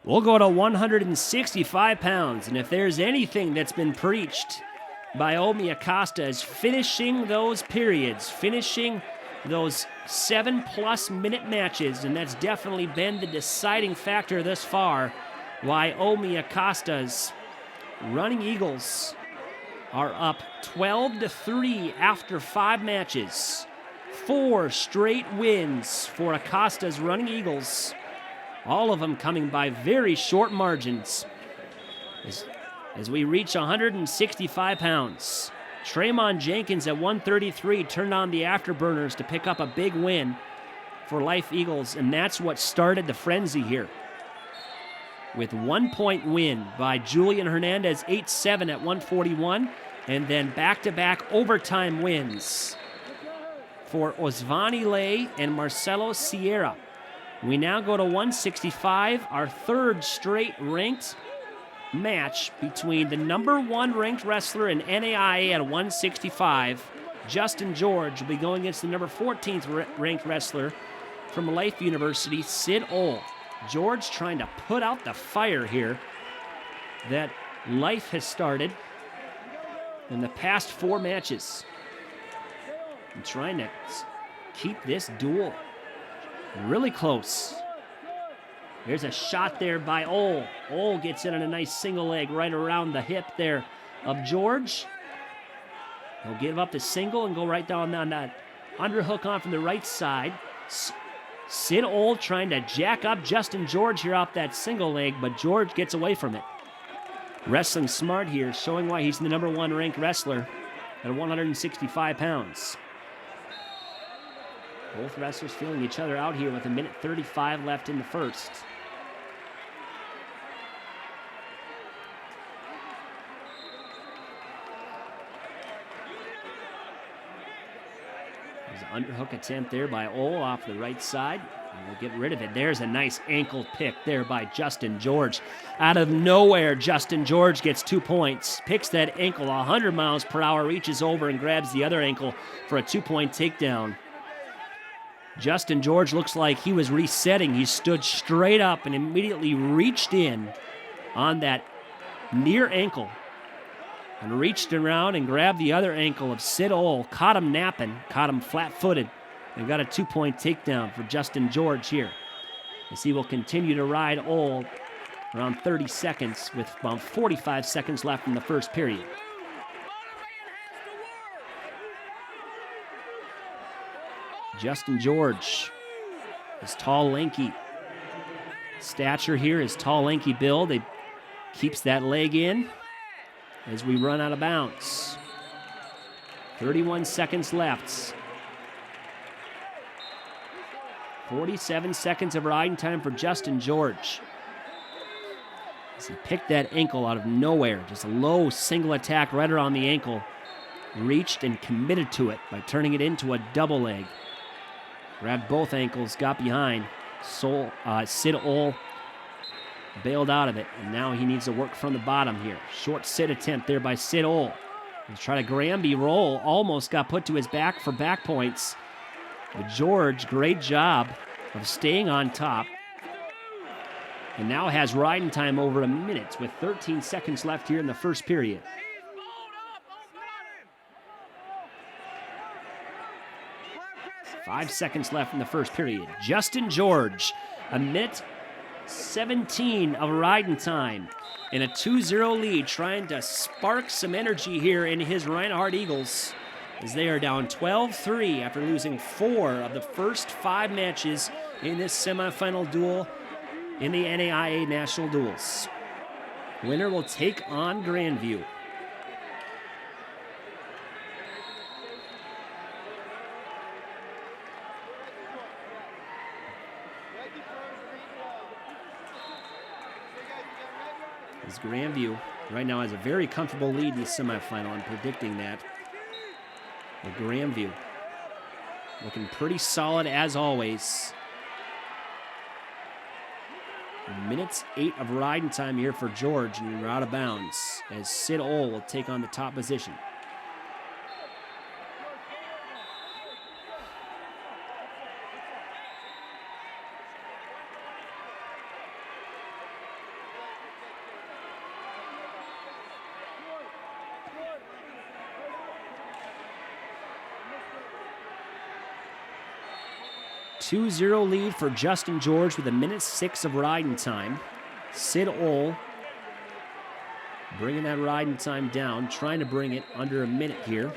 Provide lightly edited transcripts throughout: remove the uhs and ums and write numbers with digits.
We'll go to 165 pounds, and if there's anything that's been preached by Omi Acosta is finishing those periods, finishing those 7+ minute matches, and that's definitely been the deciding factor thus far why Omi Acosta's Running Eagles are up 12-3 after 5 matches. 4 straight wins for Acosta's Running Eagles, all of them coming by very short margins. As we reach 165 pounds, Tremon Jenkins at 133 turned on the afterburners to pick up a big win for Life Eagles, and that's what started the frenzy here. With 1 point win by Julian Hernandez, 8-7 at 141, and then back-to-back overtime wins for Osvani Lay and Marcelo Sierra. We now go to 165, our third straight ranked match between the number 1 ranked wrestler in NAIA at 165. Justin George will be going against the number 14th ranked wrestler from Life University, Sid Ole. George trying to put out the fire here that Life has started in the past 4 matches. And trying to keep this duel really close. There's a shot there by Ole. Ole gets in on a nice single leg right around the hip there of George. He'll give up the single and go right down on that underhook on from the right side. Sid Ole trying to jack up Justin George here off that single leg, but George gets away from it. Wrestling smart here, showing why he's the number 1 ranked wrestler at 165 pounds. Both wrestlers feeling each other out here with 1:35 left in the first. There's an underhook attempt there by Ole off the right side. And we'll get rid of it. There's a nice ankle pick there by Justin George. Out of nowhere, Justin George gets 2 points. Picks that ankle 100 miles per hour, reaches over and grabs the other ankle for a 2-point takedown. Justin George looks like he was resetting. He stood straight up and immediately reached in on that near ankle and reached around and grabbed the other ankle of Sid Ole, caught him napping, caught him flat-footed, and got a 2-point takedown for Justin George here. As he will continue to ride Ole around 30 seconds with about 45 seconds left in the first period. Justin George is tall, lanky. Stature here is tall, lanky build. He keeps that leg in as we run out of bounds. 31 seconds left. 47 seconds of riding time for Justin George. As he picked that ankle out of nowhere, just a low single attack right around the ankle. Reached and committed to it by turning it into a double leg. Grabbed both ankles, got behind. Sid Ole bailed out of it, and now he needs to work from the bottom here. Short sit attempt there by Sid Ole. He's trying to Granby roll, almost got put to his back for back points. But George, great job of staying on top. And now has riding time over a minute with 13 seconds left here in the first period. Five seconds left in the first period. Justin George, 1:17 of riding time in a 2-0 lead, trying to spark some energy here in his Reinhardt Eagles as they are down 12-3 after losing 4 of the first 5 matches in this semifinal duel in the NAIA National Duels. Winner will take on Grandview. As Grandview right now has a very comfortable lead in the semifinal. I'm predicting that. But Grandview looking pretty solid as always. Minutes 8 of riding time here for George, and we're out of bounds as Sid Ole will take on the top position. 2-0 lead for Justin George with 1:06 of riding time. Sid Ohl bringing that riding time down, trying to bring it under a minute here.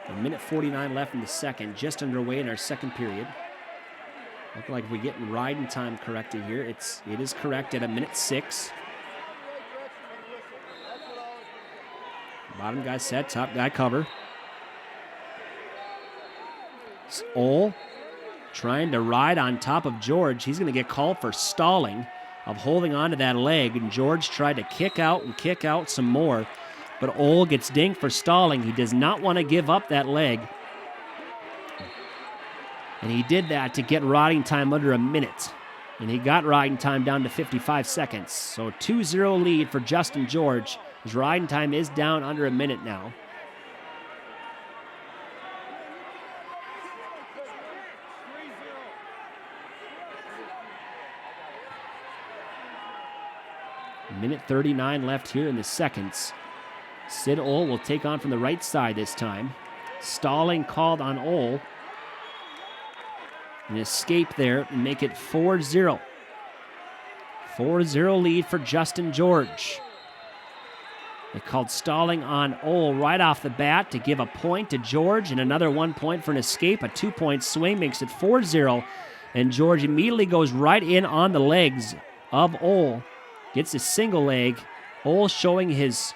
1:49 left in the second, just underway in our second period. Looking like we're getting riding time corrected here. It is correct at 1:06. Bottom guy set, top guy cover. Ohl trying to ride on top of George. He's going to get called for stalling of holding on to that leg, and George tried to kick out some more, but Ohl gets dinged for stalling. He does not want to give up that leg, and he did that to get riding time under a minute, and he got riding time down to 55 seconds. So 2-0 lead for Justin George. His riding time is down under a minute now. Minute 39 left here in the seconds. Sid Ohl will take on from the right side this time. Stalling called on Ohl. An escape there and make it 4-0. 4-0 lead for Justin George. They called stalling on Ohl right off the bat to give a point to George and another 1 point for an escape. A 2-point swing makes it 4-0. And George immediately goes right in on the legs of Ohl. Gets a single leg. Ohl showing his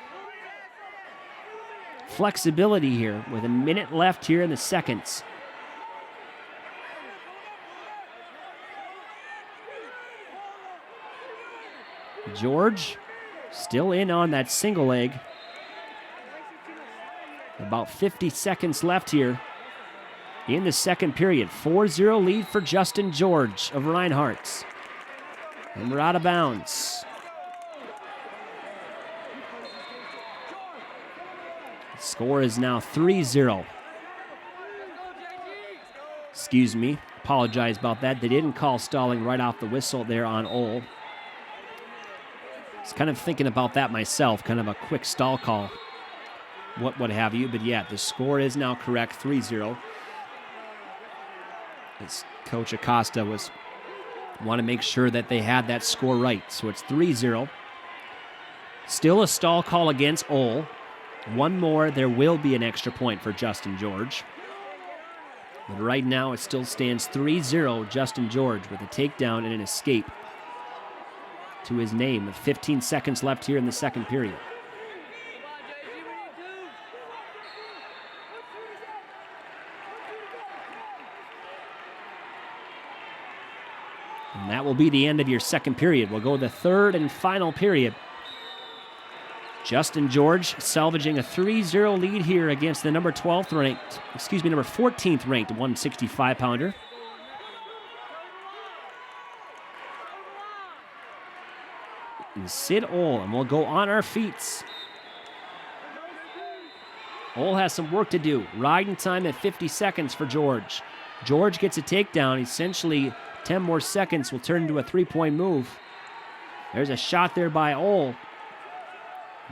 flexibility here with a minute left here in the seconds. George still in on that single leg. About 50 seconds left here in the second period. 4-0 lead for Justin George of Reinhardt. And we're out of bounds. Score is now 3-0. Excuse me. Apologize about that. They didn't call stalling right off the whistle there on Ohl. I was kind of thinking about that myself. Kind of a quick stall call. What have you. But yeah, the score is now correct. 3-0. As Coach Acosta want to make sure that they had that score right. So it's 3-0. Still a stall call against Ohl. One more, there will be an extra point for Justin George. But right now, it still stands 3-0, Justin George, with a takedown and an escape to his name with 15 seconds left here in the second period. And that will be the end of your second period. We'll go to the third and final period. Justin George salvaging a 3-0 lead here against the number 14th ranked 165-pounder. And Sid Ohl, and we'll go on our feet. Ohl has some work to do. Riding time at 50 seconds for George. George gets a takedown. Essentially, 10 more seconds will turn into a 3-point move. There's a shot there by Ohl.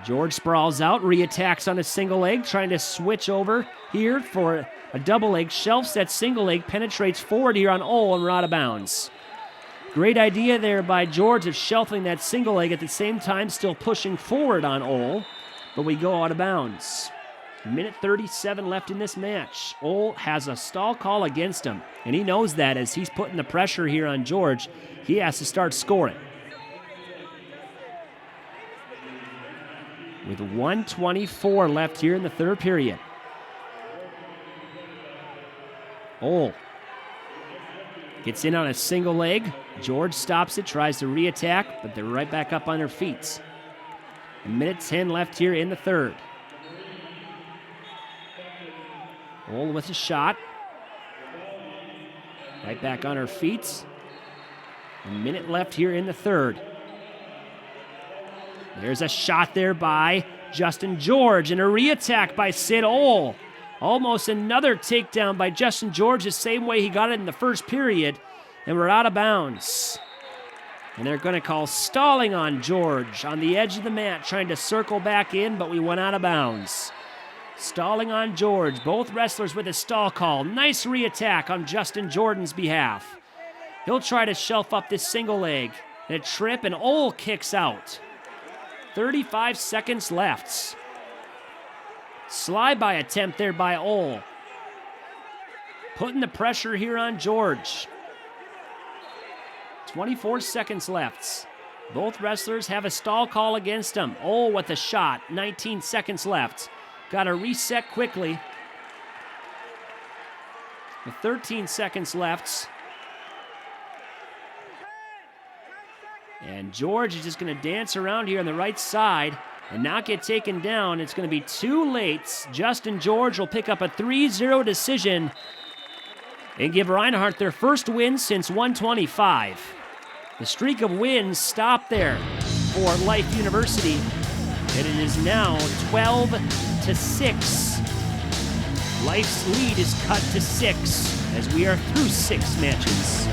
George sprawls out, reattacks on a single leg, trying to switch over here for a double leg. Shelfs that single leg, penetrates forward here on Ohl, and we're out of bounds. Great idea there by George of shelving that single leg at the same time, still pushing forward on Ohl, but we go out of bounds. Minute 37 left in this match. Ohl has a stall call against him, and he knows that as he's putting the pressure here on George. He has to start scoring. With 1:24 left here in the third period. Ohl gets in on a single leg. George stops it, tries to reattack, but they're right back up on their feet. Minute 10 left here in the third. Ohl with a shot. Right back on her feet. A minute left here in the third. There's a shot there by Justin George and a reattack by Sid Ohl. Almost another takedown by Justin George, the same way he got it in the first period, and we're out of bounds. And they're going to call stalling on George on the edge of the mat, trying to circle back in, but we went out of bounds. Stalling on George. Both wrestlers with a stall call. Nice re-attack on Justin Jordan's behalf. He'll try to shelf up this single leg. A trip, and Ole kicks out. 35 seconds left. Slide by attempt there by Ole. Putting the pressure here on George. 24 seconds left. Both wrestlers have a stall call against them. Ole with a shot. 19 seconds left. Got to reset quickly. With 13 seconds left. And George is just going to dance around here on the right side and not get taken down. It's going to be too late. Justin George will pick up a 3-0 decision and give Reinhardt their first win since 125. The streak of wins stopped there for Life University, and it is now 12-6. Life's lead is cut to 6 as we are through 6 matches.